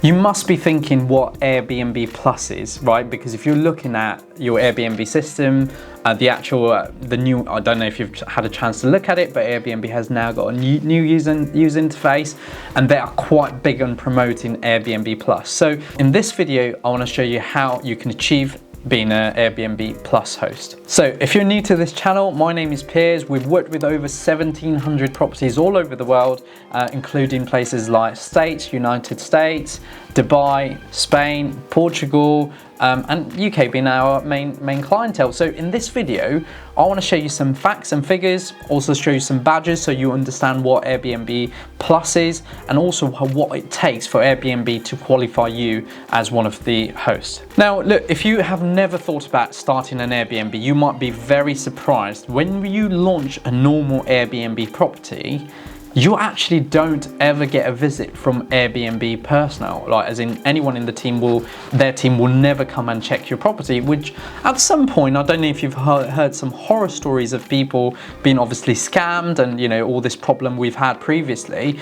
You must be thinking what Airbnb Plus is, right? Because if you're looking at your Airbnb system, the new, I don't know if you've had a chance to look at it, but Airbnb has now got a new user interface, and they are quite big on promoting Airbnb Plus. So in this video, I want to show you how you can achieve being an Airbnb Plus host. So if you're new to this channel, my name is Piers. We've worked with over 1,700 properties all over the world, including places like United States, Dubai, Spain, Portugal, and UK being our main clientele. So in this video, I want to show you some facts and figures, also show you some badges so you understand what Airbnb Plus is, and also what it takes for Airbnb to qualify you as one of the hosts. Now, look, if you have never thought about starting an Airbnb, you might be very surprised when you launch a normal Airbnb property. You actually don't ever get a visit from Airbnb personnel, like as in anyone in the their team will never come and check your property, which at some point, I don't know if you've heard some horror stories of people being obviously scammed and, you know, all this problem we've had previously.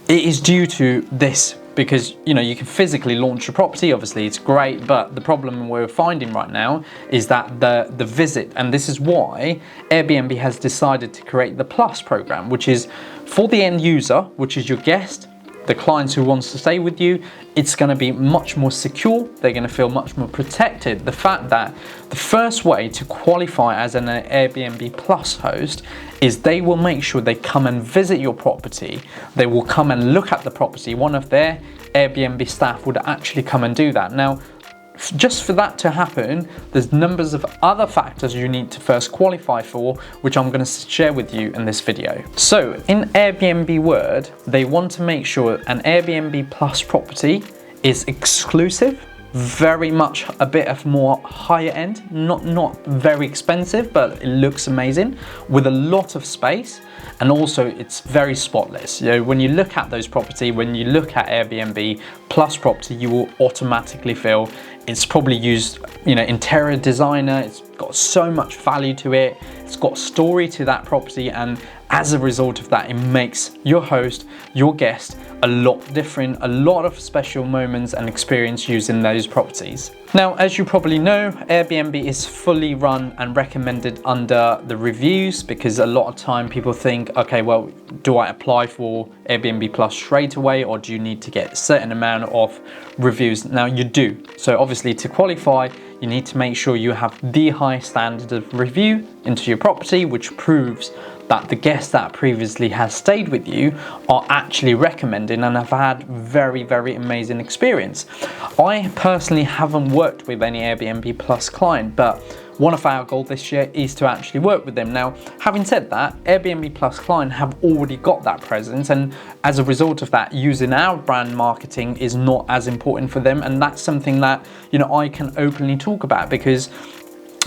It is due to this, because, you know, you can physically launch a property, obviously it's great, but the problem we're finding right now is that the visit, and this is why Airbnb has decided to create the Plus program, which is for the end user, which is your guest, the clients who wants to stay with you. It's going to be much more secure. They're going to feel much more protected. The fact that the first way to qualify as an Airbnb Plus host is they will make sure they come and visit your property. They will come and look at the property. One of their Airbnb staff would actually come and do that. Now, just for that to happen, there's numbers of other factors you need to first qualify for, which I'm going to share with you in this video. So in Airbnb word, they want to make sure an Airbnb Plus property is exclusive, very much a bit of more higher end, not very expensive, but it looks amazing, with a lot of space, and also it's very spotless. You know, when you look at those property, when you look at Airbnb Plus property, you will automatically feel it's probably used, you know, interior designer. It's got so much value to it. It's got story to that property, and as a result of that, it makes your host, your guest, a lot different, a lot of special moments and experience using those properties. Now, as you probably know, Airbnb is fully run and recommended under the reviews, because a lot of time people think, okay, well, do I apply for Airbnb Plus straight away, or do you need to get a certain amount of reviews? Now you do. So obviously to qualify, you need to make sure you have the high standard of review into your property, which proves that the guests that previously has stayed with you are actually recommending and have had very, very amazing experience. I personally haven't worked with any Airbnb Plus client, but one of our goals this year is to actually work with them. Now, having said that, Airbnb Plus clients have already got that presence, and as a result of that, using our brand marketing is not as important for them, and that's something that, you know, I can openly talk about, because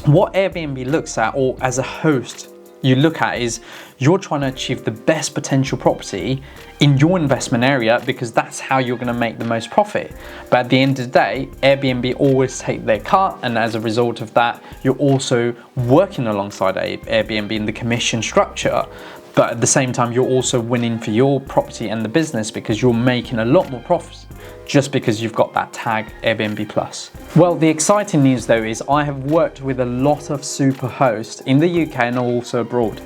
what Airbnb looks at, or as a host you look at, is you're trying to achieve the best potential property in your investment area, because that's how you're going to make the most profit. But at the end of the day, Airbnb always take their cut, and as a result of that, you're also working alongside Airbnb in the commission structure. But at the same time, you're also winning for your property and the business, because you're making a lot more profits just because you've got that tag Airbnb Plus. Well, the exciting news though is I have worked with a lot of super hosts in the UK and also abroad.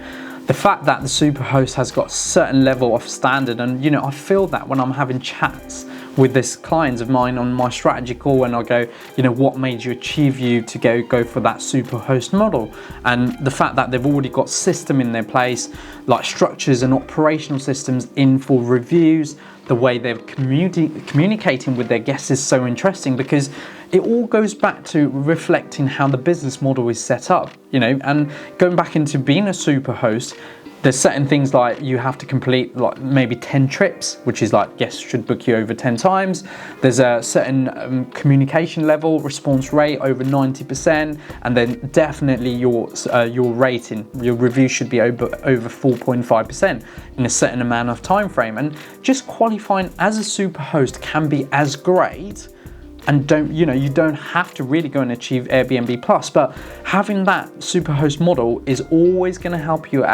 The fact that the super host has got a certain level of standard, and, you know, I feel that when I'm having chats with this clients of mine on my strategy call, and I go, you know, what made you achieve you to go for that super host model? And the fact that they've already got system in their place, like structures and operational systems in for reviews, the way they're communicating with their guests is so interesting, because it all goes back to reflecting how the business model is set up, you know, and going back into being a super host. There's certain things like you have to complete like maybe 10 trips, which is like guests should book you over 10 times. There's a certain communication level, response rate over 90%, and then definitely your rating, your review should be over 4.5% in a certain amount of time frame. And just qualifying as a super host can be as great. And you don't have to really go and achieve Airbnb Plus, but having that superhost model is always going to help you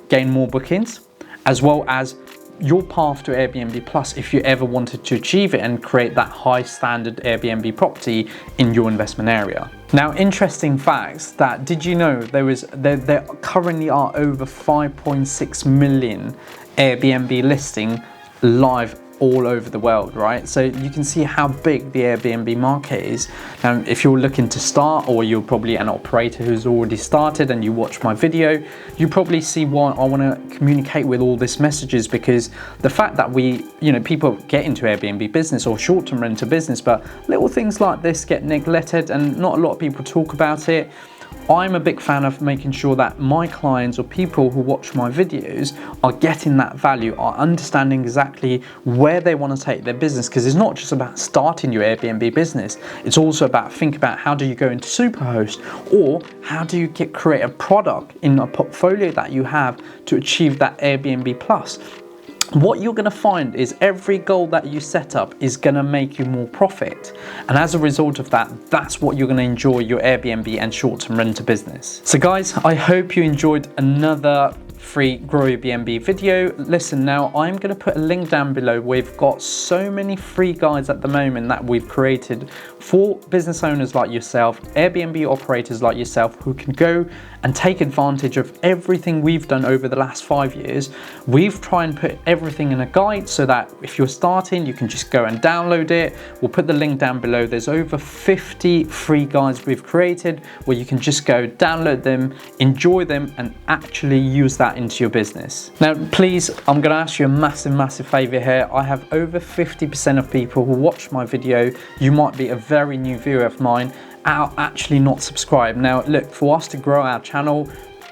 gain more bookings, as well as your path to Airbnb Plus if you ever wanted to achieve it and create that high standard Airbnb property in your investment area. Now, interesting facts that did you know there currently are over 5.6 million Airbnb listing live all over the world, right? So you can see how big the Airbnb market is. If you're looking to start, or you're probably an operator who's already started and you watch my video, you probably see why I want to communicate with all these messages, because the fact that people get into Airbnb business or short-term renter business, but little things like this get neglected and not a lot of people talk about it. I'm a big fan of making sure that my clients or people who watch my videos are getting that value, are understanding exactly where they want to take their business, because it's not just about starting your Airbnb business. It's also about think about how do you go into Superhost, or how do you create a product in a portfolio that you have to achieve that Airbnb Plus. What you're going to find is every goal that you set up is going to make you more profit, and as a result of that, that's what you're going to enjoy your Airbnb and short-term renter business. So guys, I hope you enjoyed another free Grow Your BNB video. Listen, now I'm going to put a link down below. We've got so many free guides at the moment that we've created for business owners like yourself, Airbnb operators like yourself, who can go and take advantage of everything we've done over the last 5 years. We've tried and put everything in a guide so that if you're starting, you can just go and download it. We'll put the link down below. There's over 50 free guides we've created where you can just go download them, enjoy them, and actually use that into your business. Now, please, I'm going to ask you a massive favor here. I have over 50% of people who watch my video. You might be a very new viewer of mine, are actually not subscribed. Now, look, for us to grow our channel,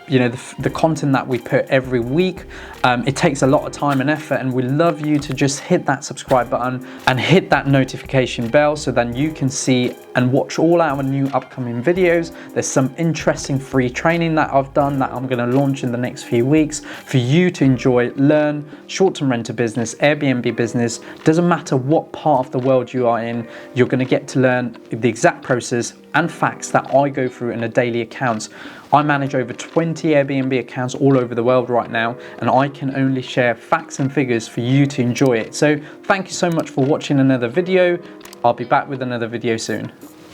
the content that we put every week, it takes a lot of time and effort, and we love you to just hit that subscribe button and hit that notification bell so then you can see and watch all our new upcoming videos. There's some interesting free training that I've done that I'm going to launch in the next few weeks for you to enjoy, learn short-term renter business, Airbnb business. Doesn't matter what part of the world you are in, you're going to get to learn the exact process and facts that I go through in a daily accounts. I manage over 20 Airbnb accounts all over the world right now, and I can only share facts and figures for you to enjoy it. So thank you so much for watching another video. I'll be back with another video soon.